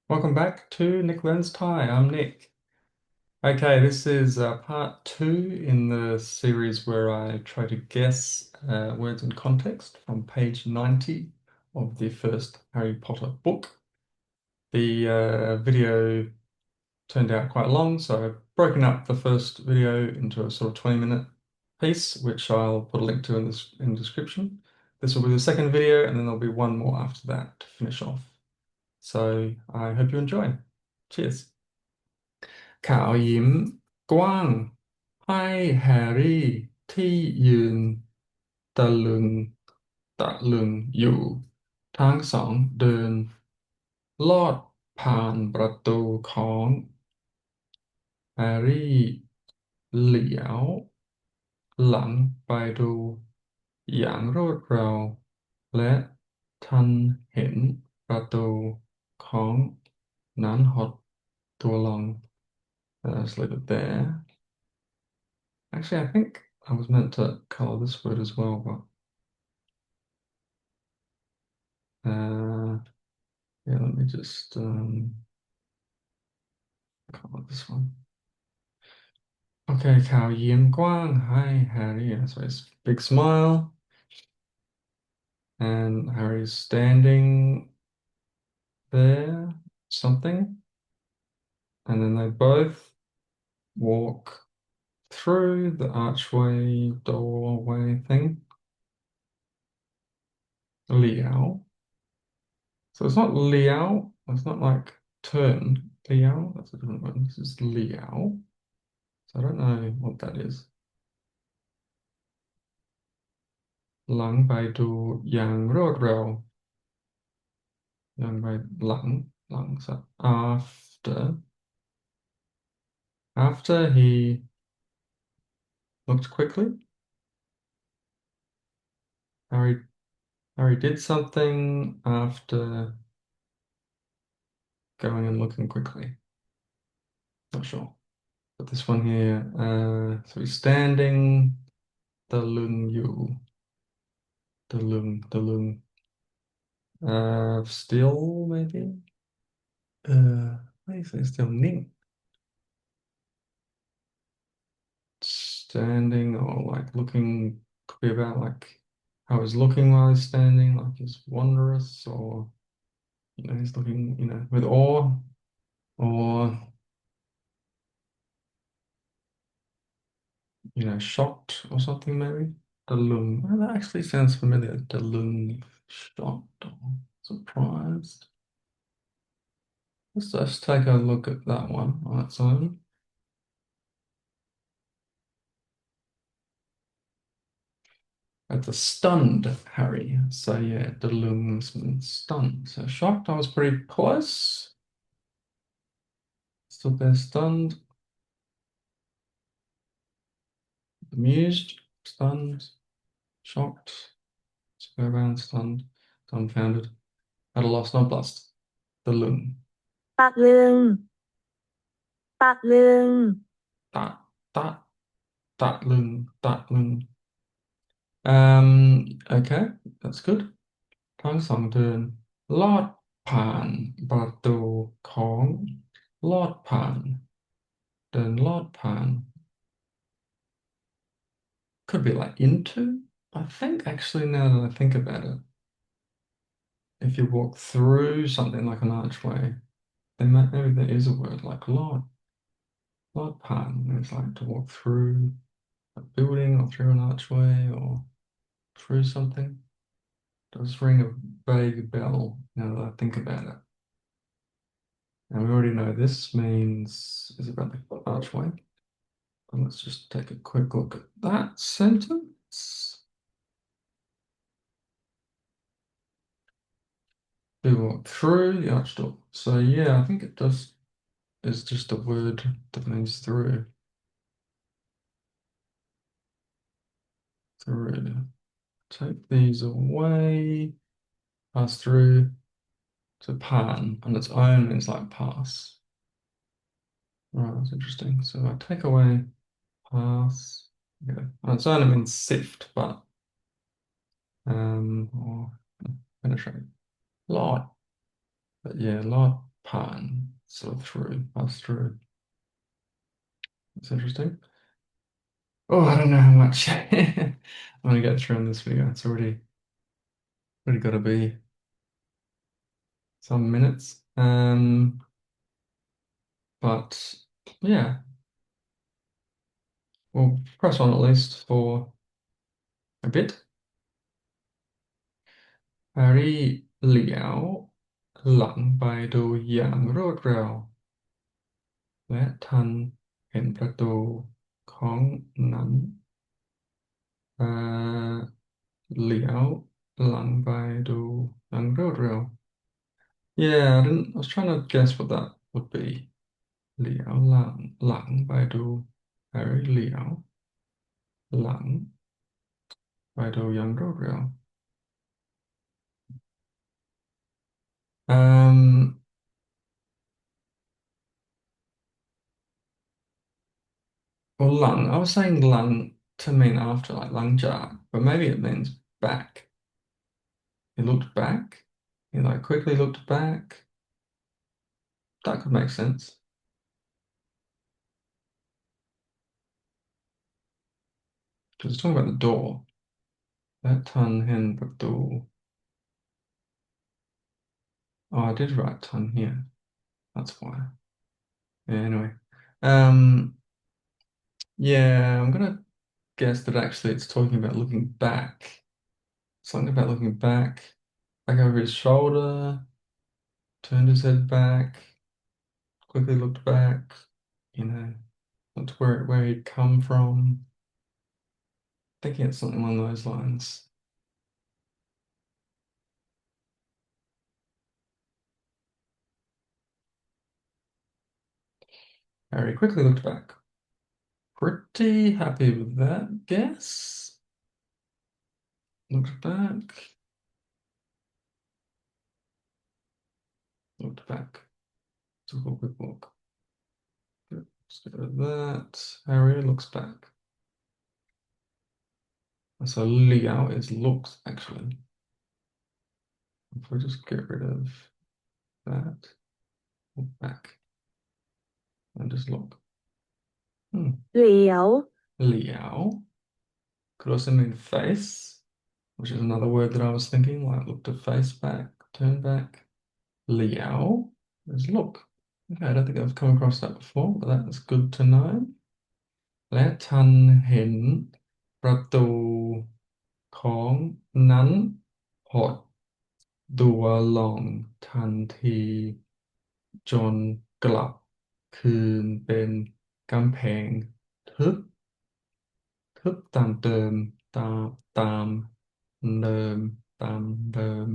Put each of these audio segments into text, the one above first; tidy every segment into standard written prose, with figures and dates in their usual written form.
Welcome back to Nick Learns Thai. I'm Nick. Okay, this is part two in the series where I try to guess words in context from page 90 of the first Harry Potter book. The video turned out quite long, so I've broken up the first video into a sort of 20-minute piece, which I'll put a link to in the description. This will be the second video, and then there'll be one more after that to finish off. So I hope you enjoy. Cheers. ขาวยิ้มกว้างให้แฮร์รี่ที่ยืนตะลึงตะลึงอยู่ทั้งสองเดินลอดผ่านประตูของแฮร์รี่เหลียวหลังไปดูอย่างรวดเร็วและทันเห็นประตูของนั้นหดตัวลง Let's leave it there. Actually, I think I was meant to color this word as well, but yeah, let me just color this one. Okay, ข่าวยิ้มกว้างให้ Harry. So it's big smile, and Harry's standing there, something, and then they both walk through the archway doorway thing. Liao. So it's not Liao. It's not like turn. Liao. That's a different one. This is Liao. So I don't know what that is. หลังไปดูอย่างรวดเร็วอย่างไปหลัง so after he looked quickly, Harry Harry did something after going and looking quickly. Not sure. But this one here, so he's standing, the lung yu, the lung, still maybe, why is it still ning? Standing or like looking, could be about like how he's looking while he's standing, like he's wondrous, or he's looking, with awe, or shocked or something maybe. Dalung. Well, that actually sounds familiar. Dalung, shocked or surprised. Let's just take a look at that one on its own. At the stunned Harry. So yeah, Dalung means stunned. So shocked, I was pretty close. Still there stunned. Amused, stunned, shocked, spellbound, stunned, dumbfounded, at a loss, nonplussed. The loon. ตะลึงตะลึง Ta, ta, ta, loon, ta, loon. Okay, that's good. ทั้งสองเดินลอดผ่านประตูของลอดผ่านเดินลอดผ่าน could be like into. I think actually now that I think about it, if you walk through something like an archway, then maybe there is a word like lord pan. It's like to walk through a building or through an archway or through something. It does ring a vague bell now that I think about it. And we already know this means is about the archway. And let's just take a quick look at that sentence. We walk through the arch door. So yeah, I think it does is just a word that means through. Through. Take these away. Pass through to pan on its own means like pass. Right, that's interesting. So I take away pass. Yeah. On its own it means sift, but or penetrate. Lot. But yeah, lot Pan, sort of through, pass through. That's interesting. Oh, I don't know how much I'm gonna get through in this video. It's already got to be some minutes. But yeah, we'll press on at least for a bit. แฮร์รี่เหลียวหลังไปดูอย่างรวดเร็วและทันเห็นประตูของนั้นเอ่อเหลียวหลังไปดูอย่างรวดเร็ว Yeah, I was trying to guess what that would be. เหลียวหลังไปดูแฮร์รี่เหลียวหลังไปดูอย่างรวดเร็ว Um, well, lung. I was saying lung to mean after, like lung jar, but maybe it means back. He looked back. He like quickly looked back. That could make sense. Because it's talking about the door. That ton hen door. Oh, I did write ton here. That's why. Yeah, anyway. Um, yeah, I'm gonna guess that actually it's talking about looking back. Something about looking back over his shoulder, turned his head back, quickly looked back, you know, looked where he'd come from. Thinking it's something along those lines. Harry quickly looked back. Pretty happy with that guess. Looked back. Looked back. Took a quick look. Good. Let's get rid of that. Harry looks back. So Liao is looks actually. If we just get rid of that, look back, and just look. เหลียว Liao could also mean face, which is another word that I was thinking, like look to face back, turn back. Liao is look. Okay, I don't think I've come across that before, but that's good to know. และทันเห็นประตูของนั้นหดตัวลงทันทีจนกลับคืนเป็นกำแพงทึบตามเดิมตามเดิมตามเดิม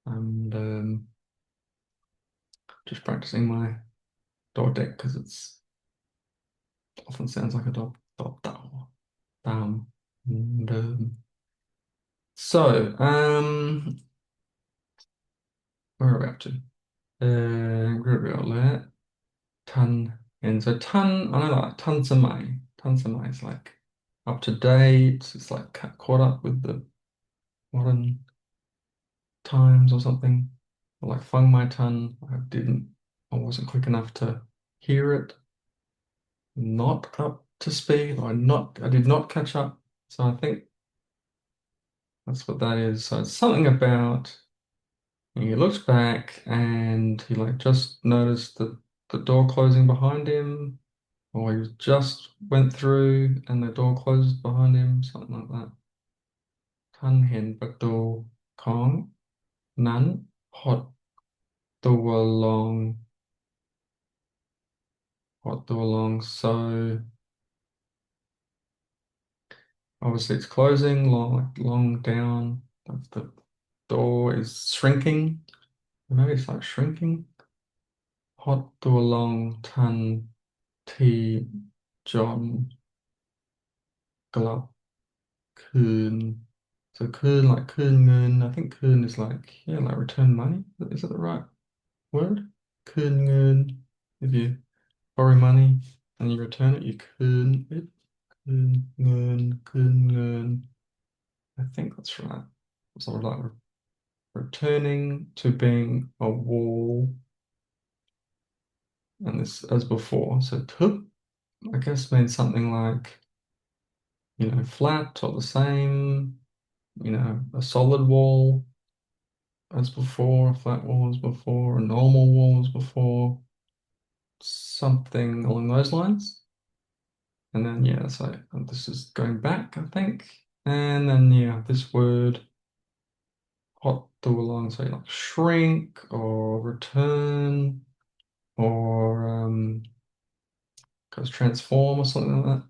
ตามเดิม Just practicing my door deck because often sounds like a dog. Um, and, so, where are we up to? Grill ton, and so ton, I know like ton samai. Ton samai is like up to date. It's like caught up with the modern times or something. Or like fung my ton. I wasn't quick enough to hear it. Not up to speed, I did not catch up. So I think that's what that is. So it's something about he looked back and he like just noticed the door closing behind him, or he just went through and the door closed behind him, something like that. ท่านเห็นประตูของนั้นหดตัวลงso obviously it's closing long down. The door is shrinking. Maybe it's like shrinking. หดตัวลงทันทีจนกลับคืน Soคืนlike คืนเงิน. I think คืน is like, yeah, like return money. Is it the right word? คืนเงิน. If you borrow money and you return it, you คืน it. คืนเงิน. I think that's right. Sort of like returning to being a wall this as before. So tup, I guess, means something like, flat or the same, a solid wall as before, a flat wall as before, a normal wall as before, something along those lines. And then, yeah, so this is going back, I think. And then, yeah, this word hot to along, say like shrink or return or goes transform or something like that.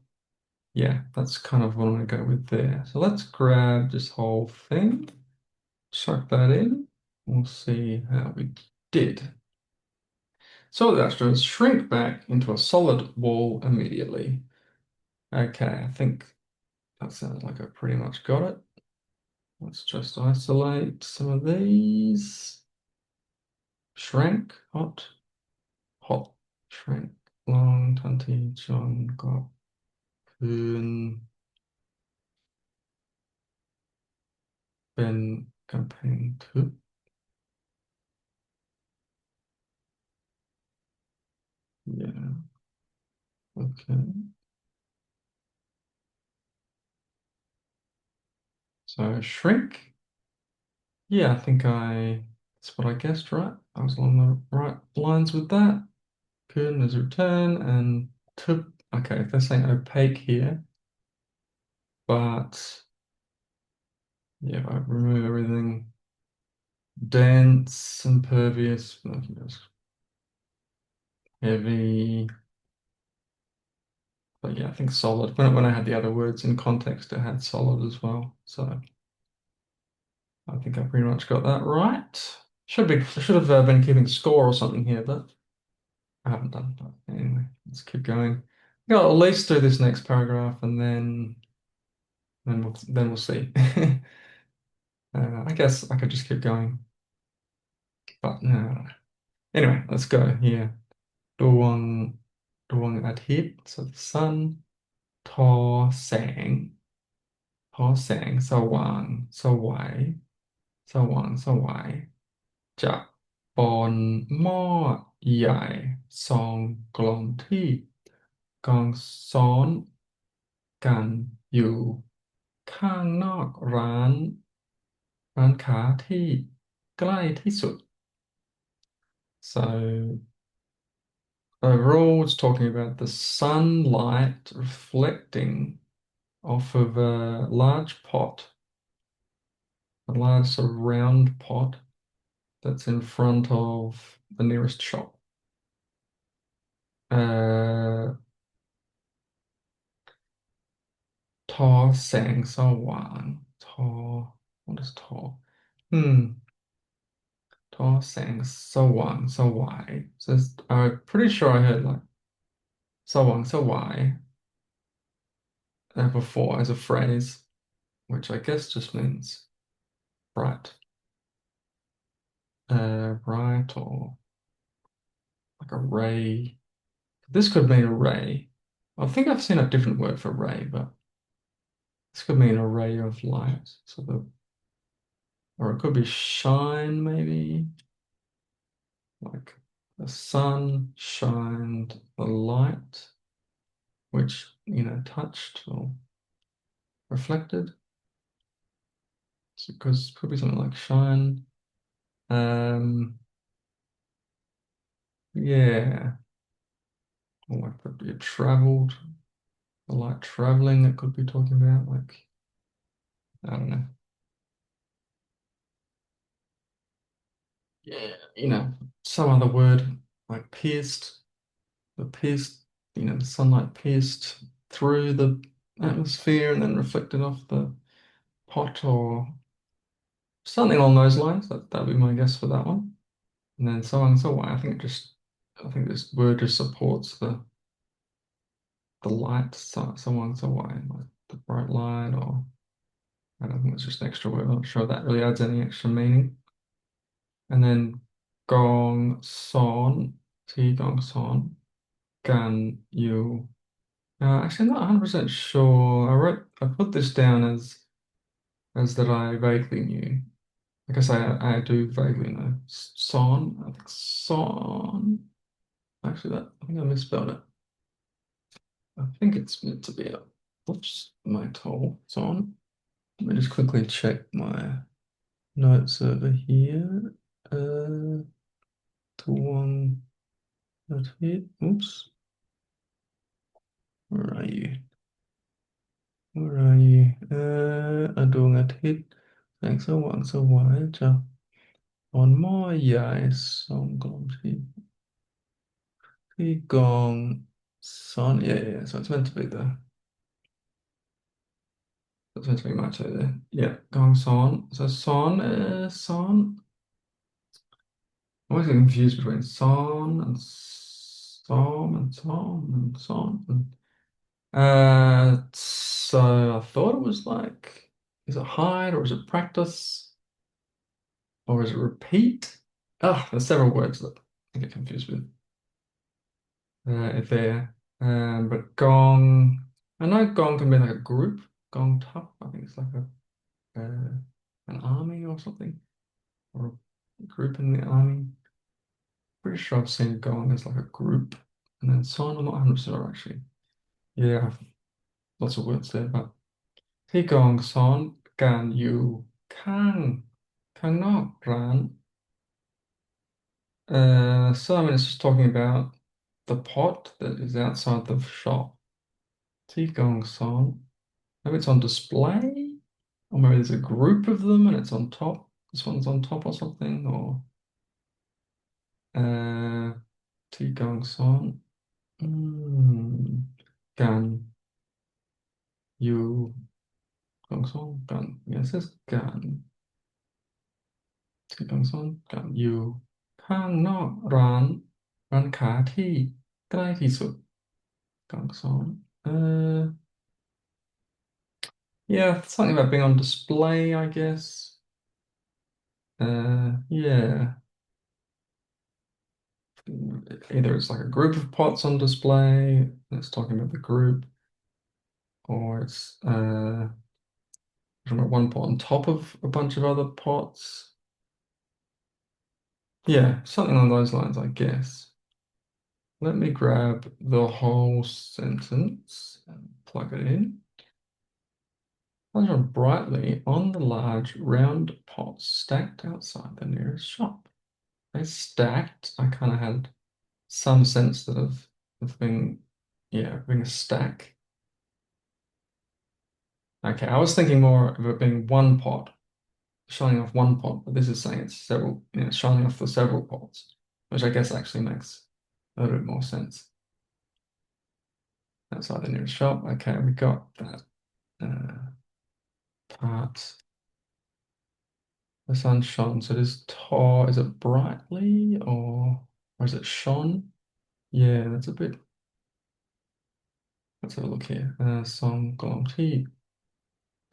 Yeah, that's kind of what I'm going to go with there. So let's grab this whole thing, chuck that in. We'll see how we did. So the astros shrink back into a solid wall immediately. Okay, I think that sounds like I pretty much got it. Let's just isolate some of these. Shrank, hot, hot, shrank, long, ทันที จน ก็ คืน เป็น กำแพง ทึบ Yeah, okay. So shrink. Yeah, I think that's what I guessed, right? I was along the right lines with that. Kun is return and to, okay, they're saying opaque here, but yeah, if I remove everything, dense, impervious, heavy, but yeah, I think solid. When I had the other words in context, it had solid as well. So I think I pretty much got that right. I should have been keeping score or something here, but I haven't done. But anyway, let's keep going. Yeah, I'll at least do this next paragraph and then we'll see. I guess I could just keep going, but no. Anyway, let's go here. ดวงอาทิตย์ so the sun ทอแสง ทอแสง สว่าง สว่าง จะปอนหม้อใหญ่ 2 กล่องที่กองซ้อนกันอยู่ข้างนอกร้านค้าที่ใกล้ที่สุด So overall, it's talking about the sunlight reflecting off of a large pot, a large sort of round pot that's in front of the nearest shop. Uh, ทอแสงสว่าง what is ทอ? Hmm, ทอแสงสว่าง So I'm pretty sure I heard like สว่าง before as a phrase, which I guess just means bright. Bright or like a ray. This could mean a ray. I think I've seen a different word for ray, but this could mean a ray of light. Or it could be shine, maybe. Like the sun shined the light, which, touched or reflected. Because it could be something like shine. Yeah. Or like it traveled, the light traveling it could be talking about. Like, I don't know. Yeah, some other word like pierced, the pierced, the sunlight pierced through the atmosphere and then reflected off the pot or something along those lines. That'd be my guess for that one. And then so on and so on. I think this word just supports the light, so on and so on, like the bright light, or I don't think it's just an extra word. I'm not sure that really adds any extra meaning. And then gong son, T gong son, gan you. Actually, I'm not 100% sure. I put this down as that I vaguely knew. I guess I do vaguely know. Son, I think son. Actually, I think I misspelled it. I think it's meant to be a, oops, my toll is on. Let me just quickly check my notes over here. To one that hit. Oops. Where are you? Where are you? Đường at hit. Sáng số 1 số 2 cho. Còn mỗi dài xong còn thì còn son. Yeah, so it's meant to be the. It's meant to be much like that. Yeah, gong son. So son is son. I always get confused between son and som and som and son. So I thought it was like, is it hide or is it practice or is it repeat? Ah, there's several words that I get confused with there. But gong, I know gong can be like a group. Gong tup, I think it's like an army or something, or a group in the army. Pretty sure I've seen gong as like a group, and then son. I'm not 100% sure actually. Yeah, lots of words there, but ที่กองซ้อนกันอยู่ข้างนอกร้าน so I mean it's just talking about the pot that is outside the shop. ที่กองซ้อน maybe it's on display, or maybe there's a group of them and it's on top. This one's on top or something, or ที่กองซ้อนกันอยู่กองซ้อนกัน yes it's กันที่กองซ้อนกันอยู่ข้างนอกร้านค้าที่ใกล้ที่สุดกองซ้อนyeah, something about being on display, I guess. Yeah. Either it's like a group of pots on display, it's talking about the group, or it's talking about one pot on top of a bunch of other pots. Yeah, something along those lines, I guess. Let me grab the whole sentence and plug it in. Shone brightly on the large round pots stacked outside the nearest shop. They stacked. I kind of had some sense that of being, yeah, being a stack. Okay, I was thinking more of it being one pot, shining off one pot, but this is saying it's several, shining off the several pots, which I guess actually makes a little bit more sense. Outside the nearest shop. Okay, we got that part. The sun shone. So does tar, is it brightly or is it shone? Yeah, that's a bit. Let's have a look here. Song Gong Ti.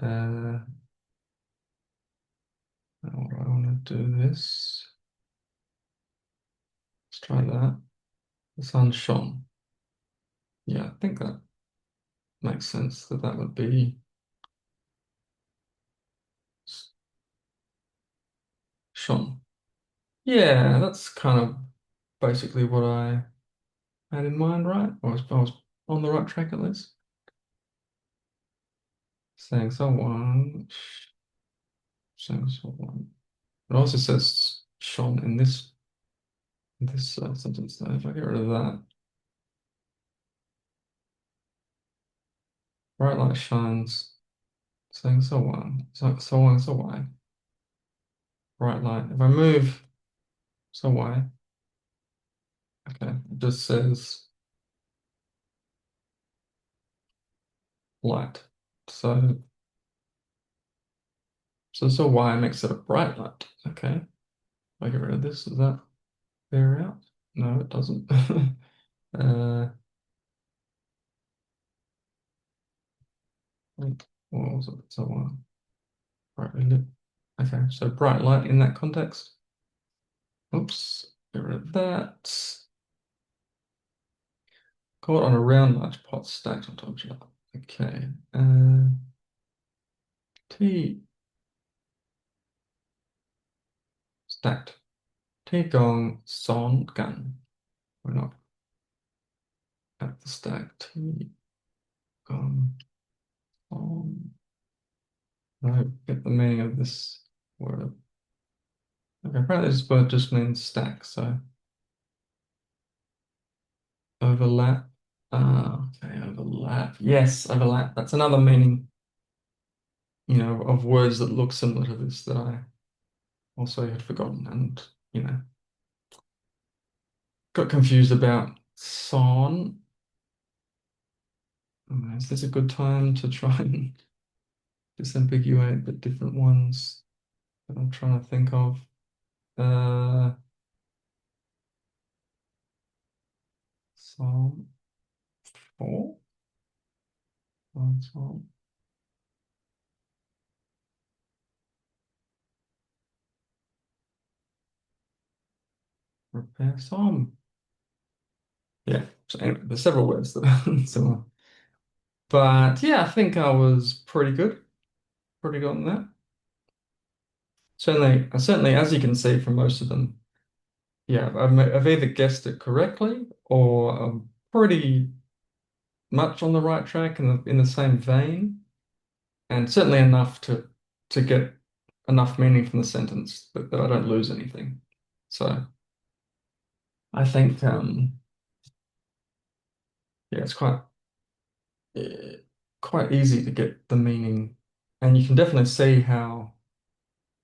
Uh, I want to do this. Let's try that. The sun shone. Yeah, I think that makes sense that that would be shone. Yeah, that's kind of basically what I had in mind, right? I was on the right track at least. Saying someone, saying someone. It also says shone in this sentence though. If I get rid of that, bright light shines, saying someone, so why? Bright light. If I move, so why? Okay, it just says light. So so why makes it a bright light. Okay. If I get rid of this, does that bear out? No, it doesn't. What was it? So brightly lit. Okay, so bright light in that context. Oops, get rid of that. Caught on a round large pot stacked on top of each other. Okay. T stacked. T gong son gun. We're not the stack. On. I get the meaning of this word. Okay, apparently this word just means stack, so overlap. Okay, overlap. Yes, overlap. That's another meaning, of words that look similar to this that I also had forgotten and, got confused about. Son. Is this a good time to try and disambiguate the different ones that I'm trying to think of? Uh, Psalm 4? Psalm. Repair Psalm. Yeah, so anyway, there's several words that are similar. But yeah, I think I was pretty good on that. Certainly, as you can see from most of them, yeah, I've either guessed it correctly or I'm pretty much on the right track in the same vein, and certainly enough to get enough meaning from the sentence that I don't lose anything. So I think yeah, it's uh, quite easy to get the meaning, and you can definitely see how.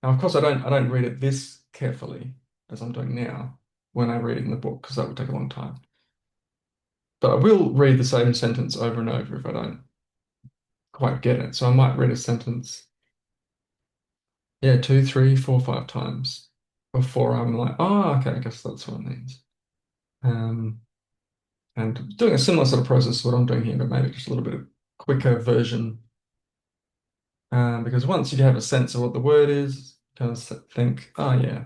Now, of course, I don't read it this carefully as I'm doing now when I read it in the book because that would take a long time. But I will read the same sentence over and over if I don't quite get it. So I might read a sentence, yeah, two, three, four, five times before I'm like, oh, okay, I guess that's what it means. Um, and doing a similar sort of process to what I'm doing here, but maybe just a little bit of quicker version. Because once you have a sense of what the word is, kind of think, oh yeah,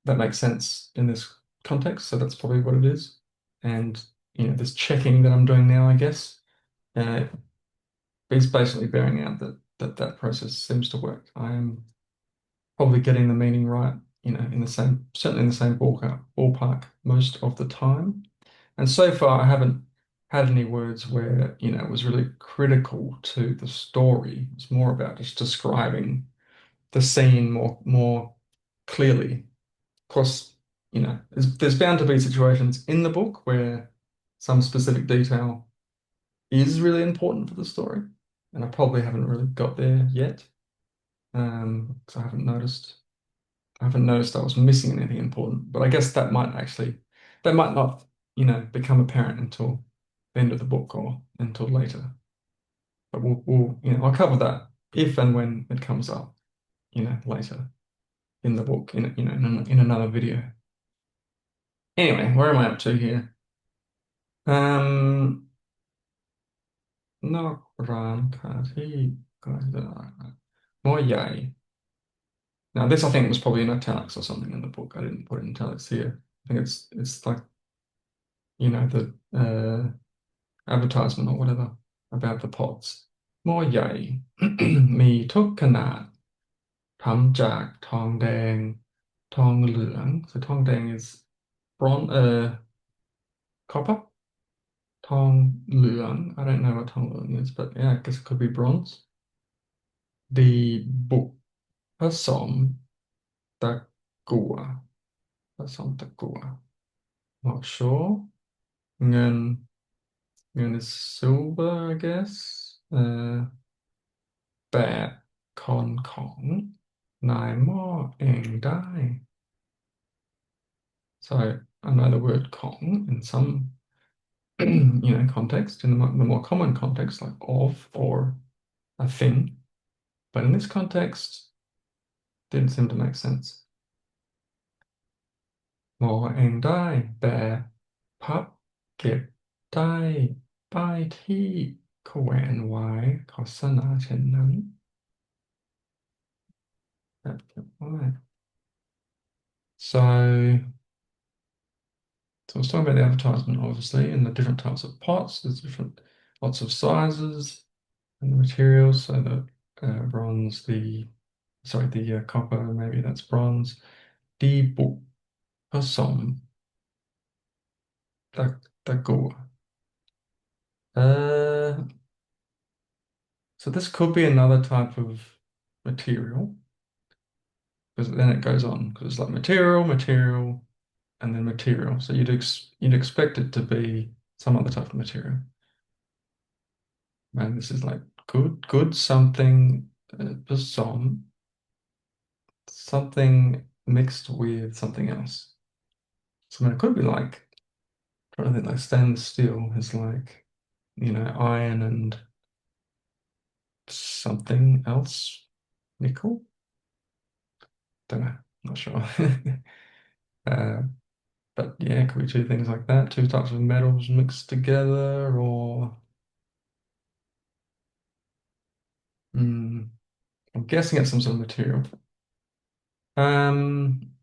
that makes sense in this context, so that's probably what it is. And this checking that I'm doing now, I guess, uh, is basically bearing out that process seems to work. I am probably getting the meaning right, certainly in the same ballpark most of the time. And so far, I haven't had any words where, it was really critical to the story. It's more about just describing the scene more clearly. Of course, there's bound to be situations in the book where some specific detail is really important for the story, and I probably haven't really got there yet. Because I haven't noticed I was missing anything important. But I guess that might not, become apparent until the end of the book or until later. But I'll cover that if and when it comes up, later in the book, in another video. Anyway, where am I up to here?นอกร้านค้าที่ใกล้ตลาดหม้อใหญ่ Now this I think was probably in italics or something in the book. I didn't put it in italics here. I think it's like the advertisement or whatever about the pots. หม้อใหญ่มีทุกขนาดทำจากทองแดงทองเหลือง so ทองแดง is bronze copper ทองเหลือง I don't know what ทองเหลือง is but yeah I guess it could be bronze the book ผสมตะกั่วผสมตะกั่ว not sure เงินเงิน is silver I guess แบบคนของนายหม้อเองได้ so I know the word ของ in some context in the more common context like of or a thing but in this context didn't seem to make sense หมอเองได้แบบพับเก็บได้ป้ายที่แขวนไว้โฆษณาเช่นนั้นแบบเก็บไว้ so I was talking about the advertisement obviously and the different types of pots there's lots of sizes and the materials so the bronze the copper maybe that's bronze ดีบุกผสมตะกั่ว Uh, so this could be another type of material, because then it goes on, because it's like material, material, and then material. So you'd expect it to be some other type of material. And this is like good something, besom, something mixed with something else. So I mean, it could be like, trying to think like stainless steel is like, iron and something else, nickel. Don't know, not sure. Uh, but yeah, it could be two things like that, two types of metals mixed together, or mm, I'm guessing it's some sort of material. Um,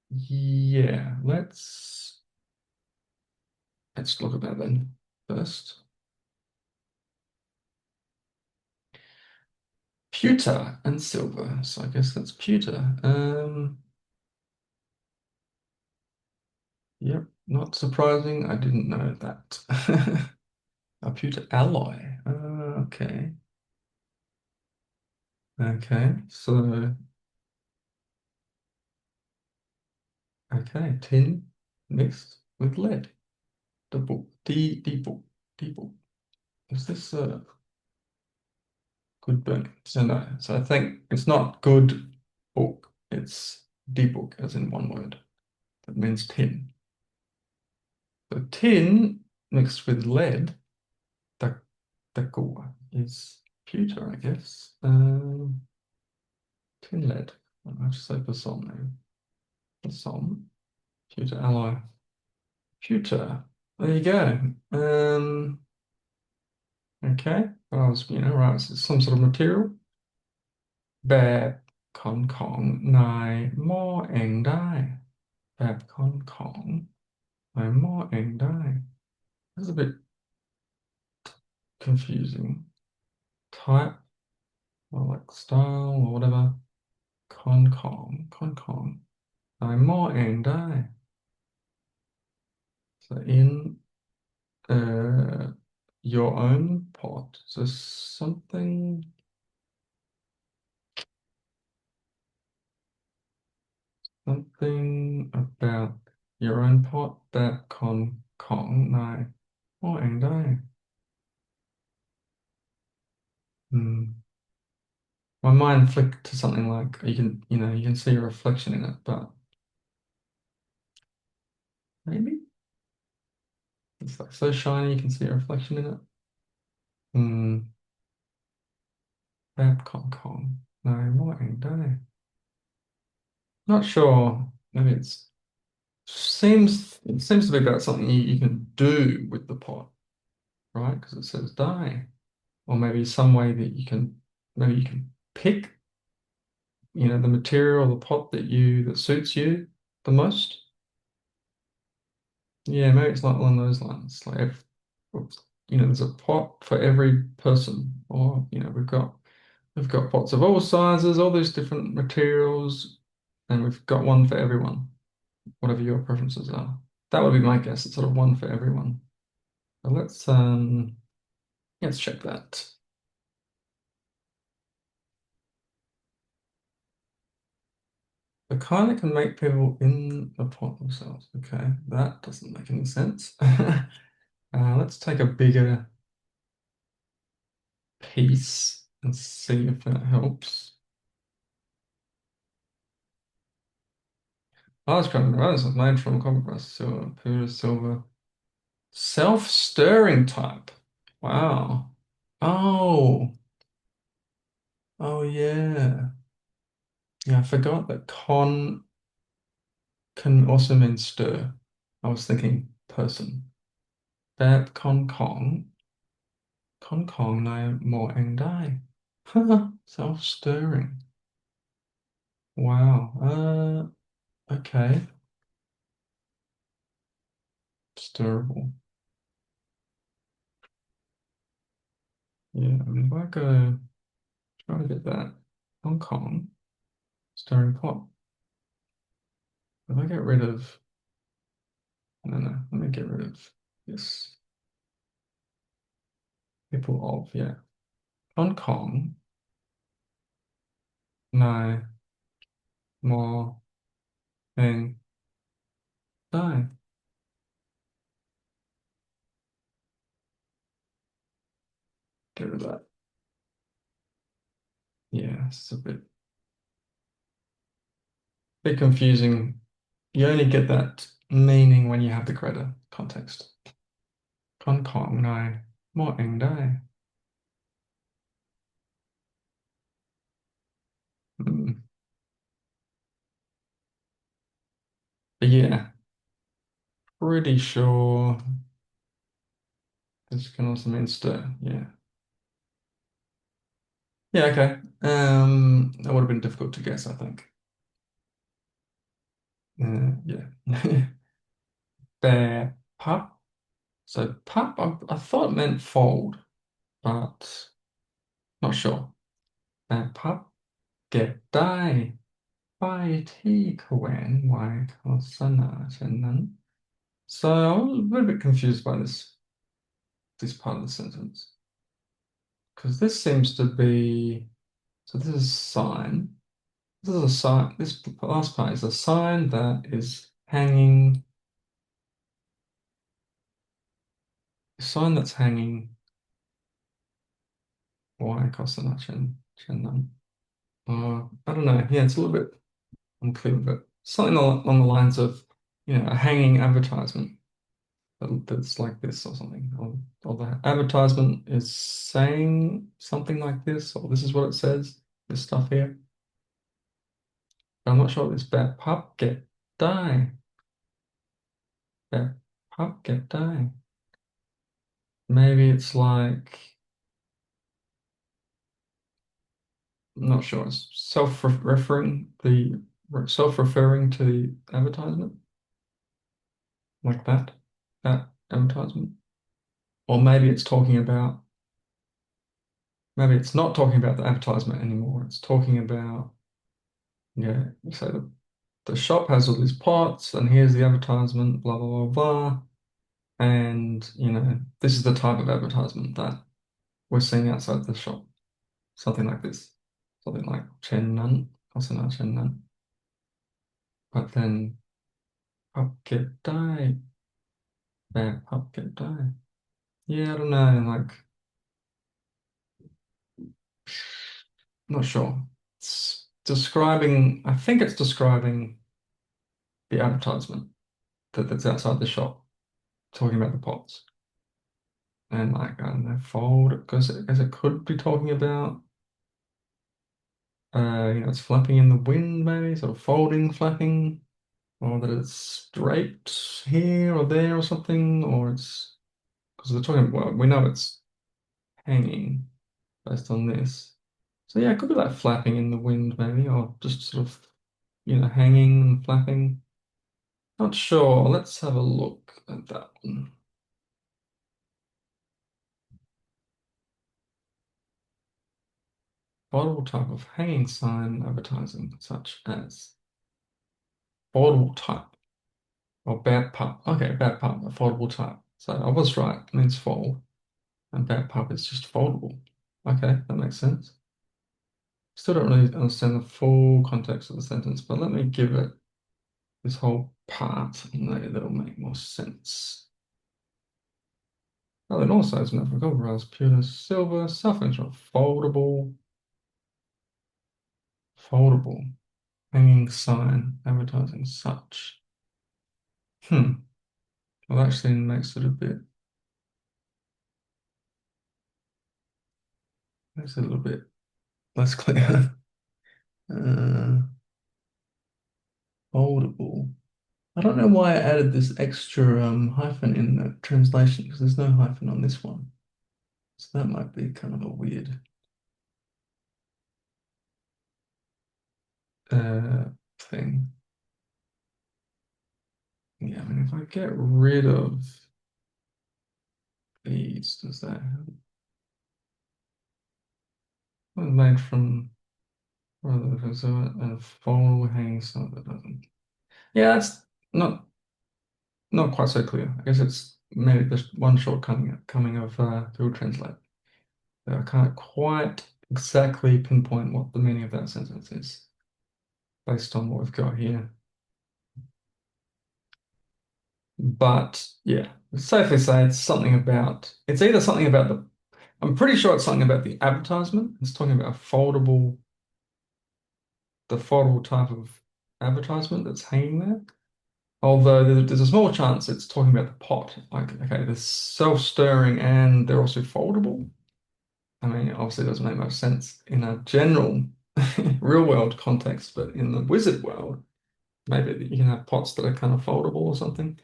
yeah, let's look at that then first. Pewter and silver. So I guess that's pewter. Yep, not surprising. I didn't know that. A pewter alloy. Okay. Okay. So, okay, tin mixed with lead. Double double double. Is this a good book? So no. So I think it's not good book. It's debug, as in one word. That means tin. So tin mixed with lead. The Dagoa is pewter, I guess. Tin lead. I have to say Besom now. Besom, pewter alloy. Pewter. There you go. Okay. Well, I was, right, so it's some sort of material. Bab con Kong nai mo eng dai. Bab con Kong nai mo eng dai. This is a bit confusing. Type, or like style, or whatever. Con Kong. Nai mo eng dai. So in uh, your own pot, is this something about your own pot that con nai mo anh dai. Hmm. My mind flicked to something like you can see a reflection in it, but maybe it's like so shiny you can see a reflection in it. Hmm. That con nai mo anh dai. Not sure. Maybe it seems to be about something you can do with the pot, right? Because it says die. Or maybe some way that maybe you can pick, the material, the pot that suits you the most. Yeah, maybe it's like along those lines. Like oops, there's a pot for every person, or we've got pots of all sizes, all these different materials, and we've got one for everyone, whatever your preferences are. That would be my guess. It's sort of one for everyone. So let's check that. The kind that can make people in the pot themselves. Okay, that doesn't make any sense. Let's take a bigger piece and see if that helps. I was trying to remember this was made from copper brass, silver, pewter, silver. Self-stirring type. Wow. Oh, oh yeah. Yeah, I forgot that con can also mean stir. I was thinking person. Bab con kong nai mo and die. Self-stirring. Wow. Okay. Stirrable. Yeah, I mean, if I go try to get that Hong Kong stirring pot, if I get rid of, no, let me get rid of this. People of, yeah. Hong Kong, no, more, thing, die. Get rid of that. Yeah, it's a bit confusing. You only get that meaning when you have the greater context. Hong Kong, no, more, thing, die. Mm. But yeah, pretty sure this can also mean stir. Yeah. Yeah, okay. That would have been difficult to guess, I think. Yeah. Bear pup. So pup, I thought it meant fold, but not sure. Bear pup. Get die. By T Cohen, Y Cosana Chenan. So I was a little bit confused by this part of the sentence. Because this seems to be, so this is sign. This is a sign, this last part is a sign that is hanging, a sign that's hanging Y Cosana Chenan. I don't know. Yeah, it's a little bit unclear, but something along the lines of, a hanging advertisement that's like this or something. Or the advertisement is saying something like this, or this is what it says, this stuff here. But I'm not sure what this bad pup get die. Bad pup get die. Maybe it's like, I'm not sure, it's self-referring to the advertisement, like that advertisement. Or maybe it's not talking about the advertisement anymore. It's talking about, yeah, so the shop has all these pots, and here's the advertisement, blah, blah, blah, blah. And, this is the type of advertisement that we're seeing outside the shop. Something like this. Something like Chen Nan, Kosana Chen Nan. But then Pupket Die, bad Pupket Die. Yeah, I don't know, like, not sure. I think it's describing the advertisement that's outside the shop, talking about the pots. And like, I don't know, fold, because it could be talking about, it's flapping in the wind, maybe, sort of folding, flapping, or that it's draped here or there or something, or it's, because they're talking, well, we know it's hanging based on this. So yeah, it could be like flapping in the wind, maybe, or just sort of, hanging and flapping. Not sure. Let's have a look at that one. Foldable type of hanging sign advertising, such as foldable type. Or bad pup. Okay, bad pup, a foldable type. So I was right. It means fold. And bad pup is just foldable. Okay, that makes sense. Still don't really understand the full context of the sentence, but let me give it this whole part and maybe that'll make more sense. Oh, then also it's meant for gold brass, pure silver, self-control, foldable, hanging sign, advertising such. Hmm. Well, actually makes it a little bit less clear. Uh, foldable. I don't know why I added this extra hyphen in the translation because there's no hyphen on this one. So that might be kind of a weird uh, thing. Yeah, I mean, if I get rid of these, does that help? Well, made from rather so a fold hanging so that doesn't. Yeah, that's not quite so clear. I guess it's maybe just one shortcoming coming of Google Translate. I can't quite exactly pinpoint what the meaning of that sentence is based on what we've got here. But yeah, safely say it's either something about I'm pretty sure it's something about the advertisement. It's talking about the foldable type of advertisement that's hanging there. Although there's a small chance it's talking about the pot. Like, okay, they're self-stirring and they're also foldable. I mean, obviously it doesn't make much sense in a general real world context, but in the wizard world, maybe you can have pots that are kind of foldable or something.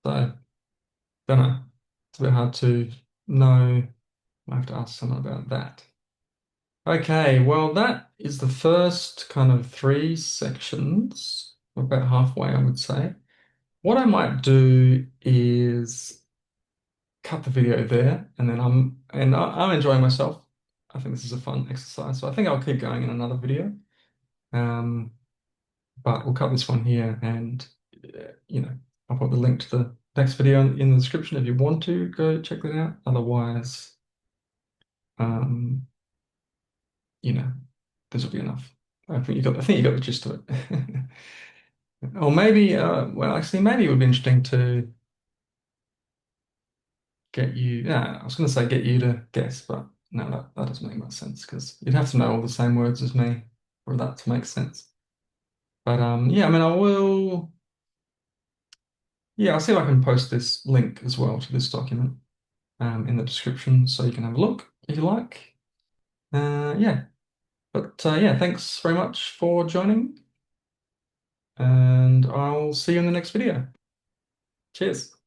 So, don't know. It's a bit hard to know. I have to ask someone about that. Okay, well, that is the first kind of three sections, about halfway, I would say. What I might do is cut the video there, and then I'm enjoying myself. I think this is a fun exercise, so I think I'll keep going in another video. Um, but we'll cut this one here, and I'll put the link to the next video in the description if you want to go check that out. Otherwise, um, you know, this will be enough. I think you got the gist of it. Or maybe, well, actually, maybe it would be interesting to get you. Yeah, I was going to say get you to guess, but no, that doesn't make much sense because you'd have to know all the same words as me for that to make sense. But yeah, I mean, I will. Yeah, I'll see if I can post this link as well to this document in the description so you can have a look if you like. Yeah, but yeah, thanks very much for joining, and I'll see you in the next video. Cheers.